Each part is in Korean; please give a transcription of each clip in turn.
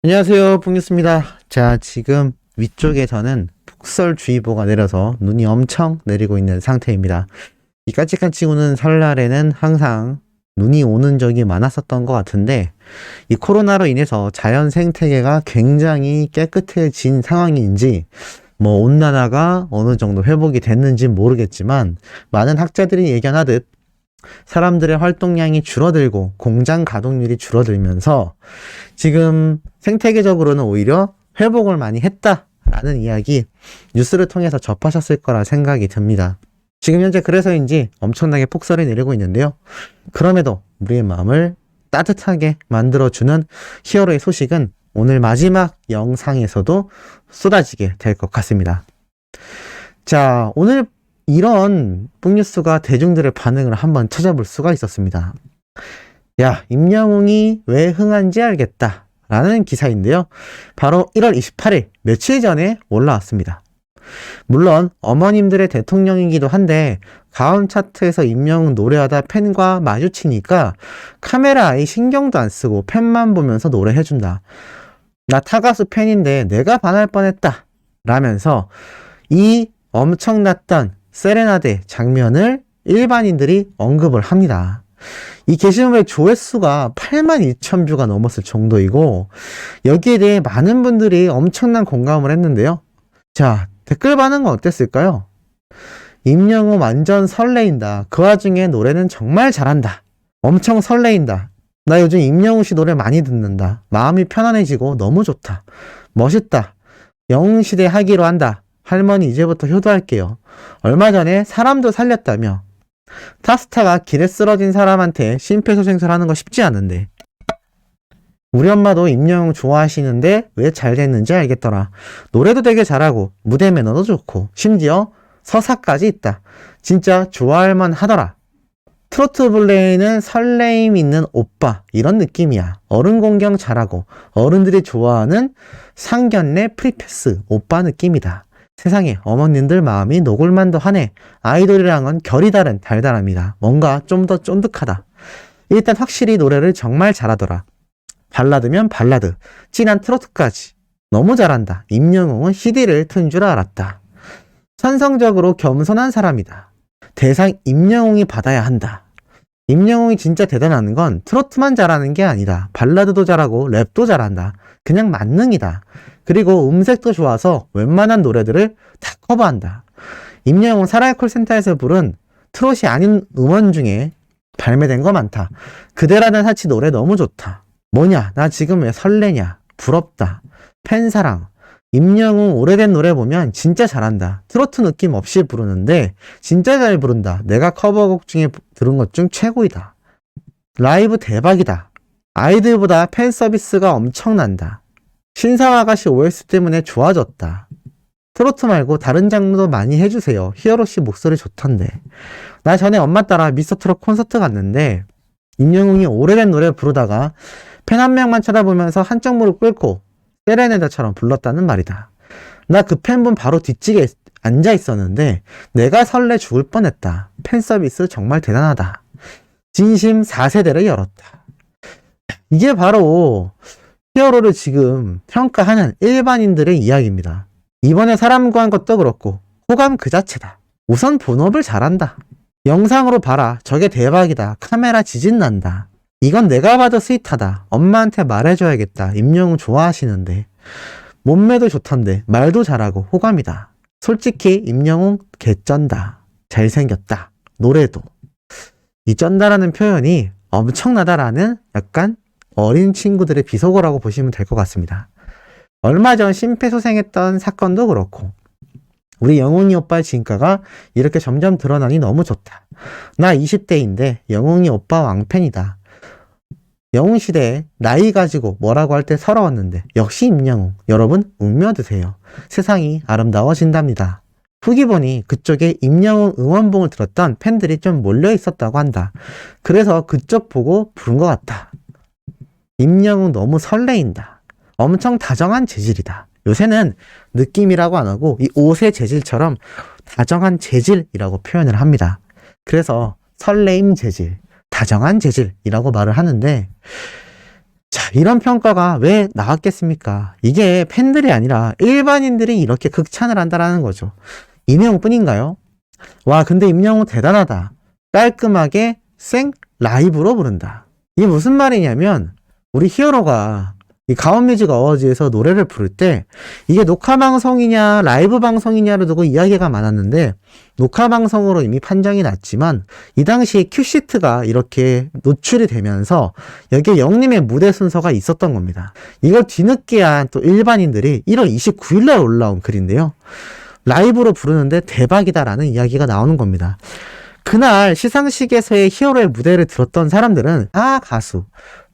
안녕하세요, 뽕뉴스입니다. 자, 지금 위쪽에서는 폭설주의보가 내려서 눈이 엄청 내리고 있는 상태입니다. 이 까치까치 오는 설날에는 항상 눈이 오는 적이 많았었던 것 같은데, 이 코로나로 인해서 자연 생태계가 굉장히 깨끗해진 상황인지, 온난화가 어느 정도 회복이 됐는지 모르겠지만, 많은 학자들이 예견하듯 사람들의 활동량이 줄어들고 공장 가동률이 줄어들면서 지금 생태계적으로는 오히려 회복을 많이 했다라는 이야기 뉴스를 통해서 접하셨을 거라 생각이 듭니다. 지금 현재 그래서인지 엄청나게 폭설이 내리고 있는데요. 그럼에도 우리의 마음을 따뜻하게 만들어주는 히어로의 소식은 오늘 마지막 영상에서도 쏟아지게 될 것 같습니다. 자, 오늘 이런 뽕뉴스가 대중들의 반응을 한번 찾아볼 수가 있었습니다. 야, 임영웅이 왜 흥한지 알겠다 라는 기사인데요. 바로 1월 28일 며칠 전에 올라왔습니다. 물론 어머님들의 대통령이기도 한데 가온 차트에서 임영웅 노래하다 팬과 마주치니까 카메라 아예 신경도 안 쓰고 팬만 보면서 노래해준다. 나 타가수 팬인데 내가 반할 뻔했다 라면서 이 엄청났던 세레나데 장면을 일반인들이 언급을 합니다. 이 게시물의 조회수가 82,000뷰가 넘었을 정도이고 여기에 대해 많은 분들이 엄청난 공감을 했는데요. 자, 댓글 반응은 어땠을까요? 임영웅 완전 설레인다. 그 와중에 노래는 정말 잘한다. 엄청 설레인다. 나 요즘 임영웅 씨 노래 많이 듣는다. 마음이 편안해지고 너무 좋다. 멋있다. 영웅시대 하기로 한다. 할머니 이제부터 효도할게요. 얼마 전에 사람도 살렸다며. 탑스타가 길에 쓰러진 사람한테 심폐소생술 하는 거 쉽지 않은데. 우리 엄마도 임영웅 좋아하시는데 왜 잘 됐는지 알겠더라. 노래도 되게 잘하고 무대 매너도 좋고 심지어 서사까지 있다. 진짜 좋아할만 하더라. 트로트 블레이는 설레임 있는 오빠 이런 느낌이야. 어른 공경 잘하고 어른들이 좋아하는 상견례 프리패스 오빠 느낌이다. 세상에 어머님들 마음이 녹을만도 하네. 아이돌이랑은 결이 다른 달달함이다. 뭔가 좀 더 쫀득하다. 일단 확실히 노래를 정말 잘하더라. 발라드면 발라드, 진한 트로트까지. 너무 잘한다. 임영웅은 CD를 튼 줄 알았다. 선성적으로 겸손한 사람이다. 대상 임영웅이 받아야 한다. 임영웅이 진짜 대단한 건 트로트만 잘하는 게 아니다. 발라드도 잘하고 랩도 잘한다. 그냥 만능이다. 그리고 음색도 좋아서 웬만한 노래들을 다 커버한다. 임영웅 사라이 콜센터에서 부른 트롯이 아닌 음원 중에 발매된 거 많다. 그대라는 사치 노래 너무 좋다. 뭐냐? 나 지금 왜 설레냐? 부럽다. 팬사랑. 임영웅 오래된 노래 보면 진짜 잘한다. 트로트 느낌 없이 부르는데 진짜 잘 부른다. 내가 커버곡 중에 들은 것 중 최고이다. 라이브 대박이다. 아이들보다 팬 서비스가 엄청난다. 신사아가씨 OS 때문에 좋아졌다. 트로트 말고 다른 장르도 많이 해주세요. 히어로씨 목소리 좋던데. 나 전에 엄마 따라 미스터트롯 콘서트 갔는데 임영웅이 오래된 노래 부르다가 팬 한 명만 쳐다보면서 한쪽 무릎 꿇고 세레나데처럼 불렀다는 말이다. 나 그 팬분 바로 뒷집에 앉아 있었는데 내가 설레 죽을 뻔했다. 팬 서비스 정말 대단하다. 진심 4세대를 열었다. 이게 바로 히어로를 지금 평가하는 일반인들의 이야기입니다. 이번에 사람 구한 것도 그렇고 호감 그 자체다. 우선 본업을 잘한다. 영상으로 봐라. 저게 대박이다. 카메라 지진 난다. 이건 내가 봐도 스윗하다. 엄마한테 말해줘야겠다. 임영웅 좋아하시는데. 몸매도 좋던데. 말도 잘하고 호감이다. 솔직히 임영웅 개쩐다. 잘생겼다. 노래도. 이 쩐다라는 표현이 엄청나다라는 약간 어린 친구들의 비속어라고 보시면 될 것 같습니다. 얼마 전 심폐소생했던 사건도 그렇고 우리 영웅이 오빠의 진가가 이렇게 점점 드러나니 너무 좋다. 나 20대인데 영웅이 오빠 왕팬이다. 영웅시대에 나이 가지고 뭐라고 할 때 서러웠는데 역시 임영웅. 여러분 웅며드세요. 세상이 아름다워진답니다. 후기 보니 그쪽에 임영웅 응원봉을 들었던 팬들이 좀 몰려 있었다고 한다. 그래서 그쪽 보고 부른 것 같다. 임영웅 너무 설레인다. 엄청 다정한 재질이다. 요새는 느낌이라고 안 하고 이 옷의 재질처럼 다정한 재질이라고 표현을 합니다. 그래서 설레임 재질, 다정한 재질이라고 말을 하는데 자, 이런 평가가 왜 나왔겠습니까? 이게 팬들이 아니라 일반인들이 이렇게 극찬을 한다라는 거죠. 임영웅뿐인가요? 와, 근데 임영웅 대단하다. 깔끔하게 생 라이브로 부른다. 이게 무슨 말이냐면 우리 히어로가 이 가온뮤직 어워즈에서 노래를 부를 때 이게 녹화 방송이냐 라이브 방송이냐를 두고 이야기가 많았는데 녹화 방송으로 이미 판정이 났지만 이 당시에 큐시트가 이렇게 노출이 되면서 여기에 영님의 무대 순서가 있었던 겁니다. 이걸 뒤늦게야 또 일반인들이 1월 29일 날 올라온 글인데요. 라이브로 부르는데 대박이다라는 이야기가 나오는 겁니다. 그날 시상식에서의 히어로의 무대를 들었던 사람들은 타 가수,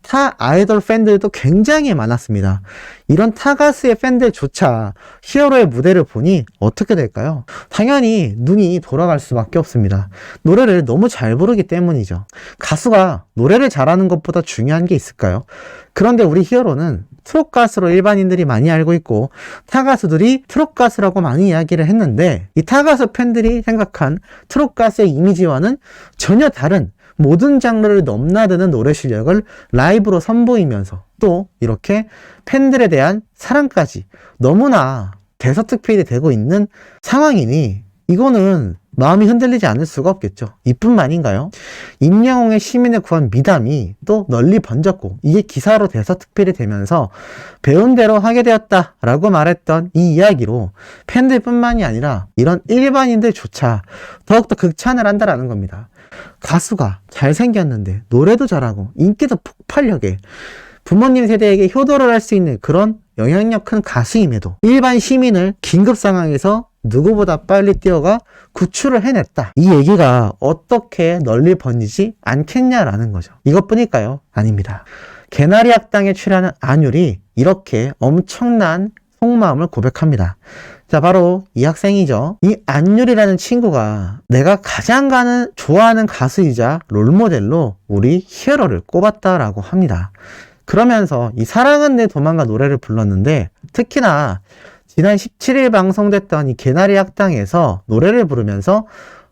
타 아이돌 팬들도 굉장히 많았습니다. 이런 타 가수의 팬들조차 히어로의 무대를 보니 어떻게 될까요? 당연히 눈이 돌아갈 수밖에 없습니다. 노래를 너무 잘 부르기 때문이죠. 가수가 노래를 잘하는 것보다 중요한 게 있을까요? 그런데 우리 히어로는 트롯 가수로 일반인들이 많이 알고 있고 타 가수들이 트롯 가수라고 많이 이야기를 했는데 이 타 가수 팬들이 생각한 트롯 가수의 이미지와는 전혀 다른 모든 장르를 넘나드는 노래 실력을 라이브로 선보이면서 또 이렇게 팬들에 대한 사랑까지 너무나 대서특필이 되고 있는 상황이니 이거는 마음이 흔들리지 않을 수가 없겠죠. 이뿐만인가요? 임영웅의 시민을 구한 미담이 또 널리 번졌고 이게 기사로 대서특필이 되면서 배운 대로 하게 되었다라고 말했던 이 이야기로 팬들뿐만이 아니라 이런 일반인들조차 더욱더 극찬을 한다라는 겁니다. 가수가 잘생겼는데 노래도 잘하고 인기도 폭발력에 부모님 세대에게 효도를 할 수 있는 그런 영향력 큰 가수임에도 일반 시민을 긴급 상황에서 누구보다 빨리 뛰어가 구출을 해냈다. 이 얘기가 어떻게 널리 번지지 않겠냐라는 거죠. 이것뿐일까요? 아닙니다. 개나리 학당에 출연한 안율이 이렇게 엄청난 속마음을 고백합니다. 자, 바로 이 학생이죠. 이 안율이라는 친구가 내가 가장 좋아하는 가수이자 롤모델로 우리 히어로를 꼽았다라고 합니다. 그러면서 이 사랑은 내 도망가 노래를 불렀는데 특히나 지난 17일 방송됐던 이 개나리 학당에서 노래를 부르면서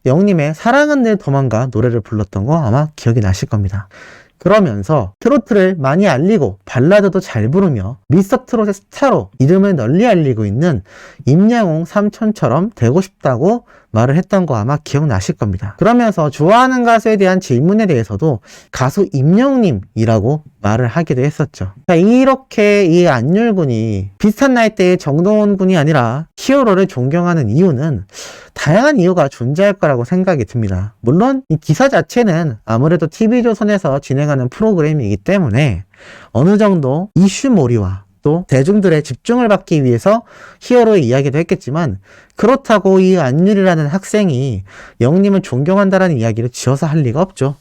영님의 사랑은 내 도망가 노래를 불렀던 거 아마 기억이 나실 겁니다. 그러면서 트로트를 많이 알리고 발라드도 잘 부르며 미스터트롯의 스타로 이름을 널리 알리고 있는 임영웅 삼촌처럼 되고 싶다고 말을 했던 거 아마 기억나실 겁니다. 그러면서 좋아하는 가수에 대한 질문에 대해서도 가수 임영웅님이라고 말을 하기도 했었죠. 자, 이렇게 이 안율군이 비슷한 나이대의 정동원 군이 아니라 히어로를 존경하는 이유는 다양한 이유가 존재할 거라고 생각이 듭니다. 물론 이 기사 자체는 아무래도 TV조선에서 진행하는 프로그램이기 때문에 어느 정도 이슈몰이와 또 대중들의 집중을 받기 위해서 히어로의 이야기도 했겠지만 그렇다고 이 안율이라는 학생이 영님을 존경한다라는 이야기를 지어서 할 리가 없죠.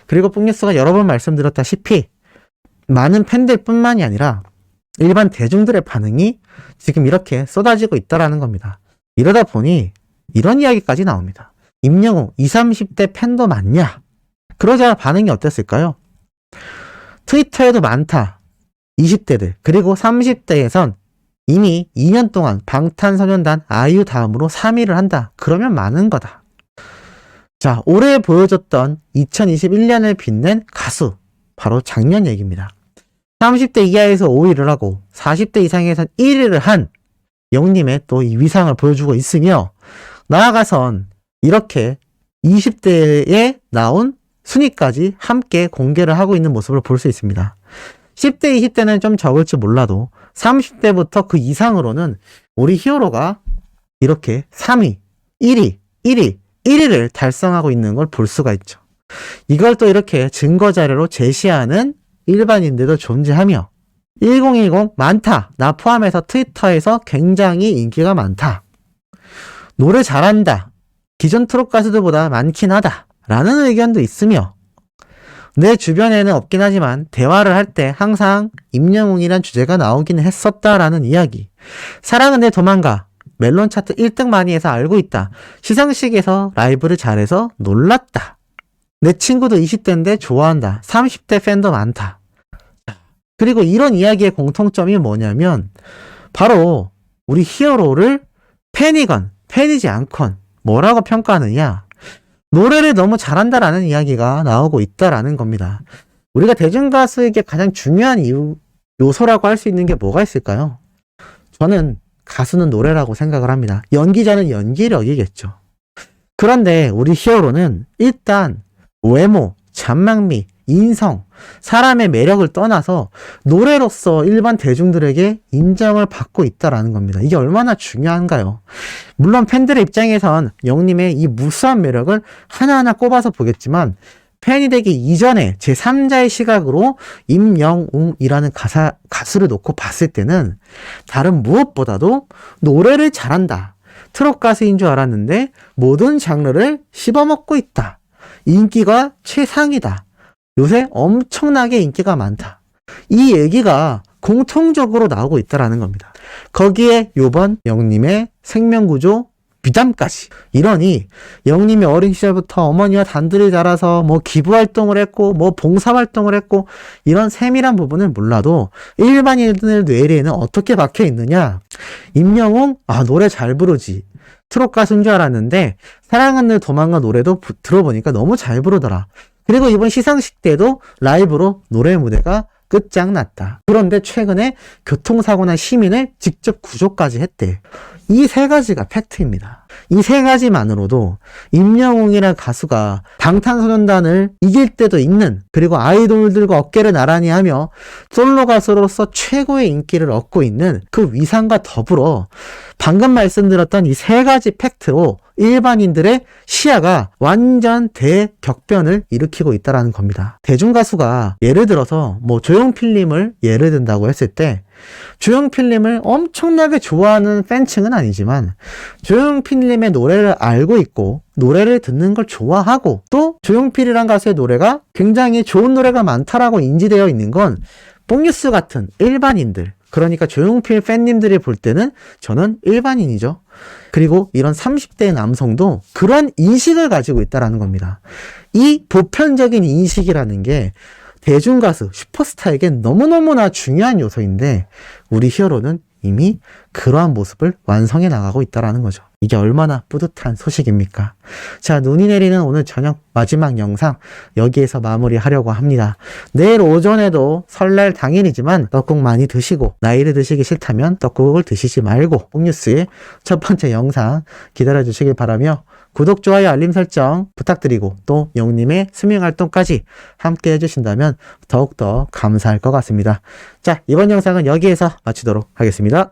그리고 뽕뉴스가 여러 번 말씀드렸다시피 많은 팬들뿐만이 아니라 일반 대중들의 반응이 지금 이렇게 쏟아지고 있다라는 겁니다. 이러다 보니 이런 이야기까지 나옵니다. 임영웅 20, 30대 팬도 많냐? 그러자 반응이 어땠을까요? 트위터에도 많다. 20대들 그리고 30대에선 이미 2년 동안 방탄소년단 아이유 다음으로 3위를 한다. 그러면 많은 거다. 자, 올해 보여줬던 2021년을 빛낸 가수 바로 작년 얘기입니다. 30대 이하에서 5위를 하고 40대 이상에선 1위를 한 영님의 또 이 위상을 보여주고 있으며 나아가선 이렇게 20대에 나온 순위까지 함께 공개를 하고 있는 모습을 볼 수 있습니다. 10대, 20대는 좀 적을지 몰라도 30대부터 그 이상으로는 우리 히어로가 이렇게 3위, 1위, 1위, 1위를 달성하고 있는 걸 볼 수가 있죠. 이걸 또 이렇게 증거 자료로 제시하는 일반인들도 존재하며 1010 많다. 나 포함해서 트위터에서 굉장히 인기가 많다. 노래 잘한다. 기존 트롯 가수들보다 많긴 하다. 라는 의견도 있으며 내 주변에는 없긴 하지만 대화를 할 때 항상 임영웅이란 주제가 나오긴 했었다라는 이야기. 사랑은 내 도망가. 멜론 차트 1등 많이 해서 알고 있다. 시상식에서 라이브를 잘해서 놀랐다. 내 친구도 20대인데 좋아한다. 30대 팬도 많다. 그리고 이런 이야기의 공통점이 뭐냐면 바로 우리 히어로를 팬이건 팬이지 않건 뭐라고 평가하느냐. 노래를 너무 잘한다라는 이야기가 나오고 있다라는 겁니다. 우리가 대중가수에게 가장 중요한 요소라고 할 수 있는 게 뭐가 있을까요? 저는 가수는 노래라고 생각을 합니다. 연기자는 연기력이겠죠. 그런데 우리 히어로는 일단 외모, 잔망미, 인성, 사람의 매력을 떠나서 노래로서 일반 대중들에게 인정을 받고 있다라는 겁니다. 이게 얼마나 중요한가요? 물론 팬들의 입장에선 영님의 이 무수한 매력을 하나하나 꼽아서 보겠지만 팬이 되기 이전에 제3자의 시각으로 임영웅이라는 가수를 놓고 봤을 때는 다른 무엇보다도 노래를 잘한다. 트롯 가수인 줄 알았는데 모든 장르를 씹어먹고 있다. 인기가 최상이다. 요새 엄청나게 인기가 많다. 이 얘기가 공통적으로 나오고 있다라는 겁니다. 거기에 요번 영님의 생명구조 미담까지. 이러니 영님이 어린 시절부터 어머니와 단둘이 자라서 뭐 기부활동을 했고 뭐 봉사활동을 했고 이런 세밀한 부분을 몰라도 일반인들 뇌리에는 어떻게 박혀 있느냐. 임영웅? 아, 노래 잘 부르지. 트롯 가수인 줄 알았는데 사랑은 늘 도망가 노래도 들어보니까 너무 잘 부르더라. 그리고 이번 시상식 때도 라이브로 노래 무대가 끝장났다. 그런데 최근에 교통사고나 시민을 직접 구조까지 했대. 이 세 가지가 팩트입니다. 이 세 가지만으로도 임영웅이라는 가수가 방탄소년단을 이길 때도 있는, 그리고 아이돌들과 어깨를 나란히 하며 솔로 가수로서 최고의 인기를 얻고 있는 그 위상과 더불어 방금 말씀드렸던 이 세 가지 팩트로 일반인들의 시야가 완전 대격변을 일으키고 있다는 겁니다. 대중가수가 예를 들어서 뭐 조용필님을 예를 든다고 했을 때 조용필님을 엄청나게 좋아하는 팬층은 아니지만 조용필님의 노래를 알고 있고 노래를 듣는 걸 좋아하고 또 조용필이란 가수의 노래가 굉장히 좋은 노래가 많다라고 인지되어 있는 건 뽕뉴스 같은 일반인들, 그러니까 조용필 팬님들이 볼 때는 저는 일반인이죠. 그리고 이런 30대 남성도 그런 인식을 가지고 있다는 겁니다. 이 보편적인 인식이라는 게 대중가수, 슈퍼스타에겐 너무너무나 중요한 요소인데 우리 히어로는 이미 그러한 모습을 완성해 나가고 있다는 거죠. 이게 얼마나 뿌듯한 소식입니까? 자, 눈이 내리는 오늘 저녁 마지막 영상 여기에서 마무리하려고 합니다. 내일 오전에도 설날 당일이지만 떡국 많이 드시고 나이를 드시기 싫다면 떡국을 드시지 말고 뽕뉴스의 첫 번째 영상 기다려주시길 바라며 구독, 좋아요, 알림 설정 부탁드리고 또 영님의 스밍 활동까지 함께 해주신다면 더욱더 감사할 것 같습니다. 자, 이번 영상은 여기에서 마치도록 하겠습니다.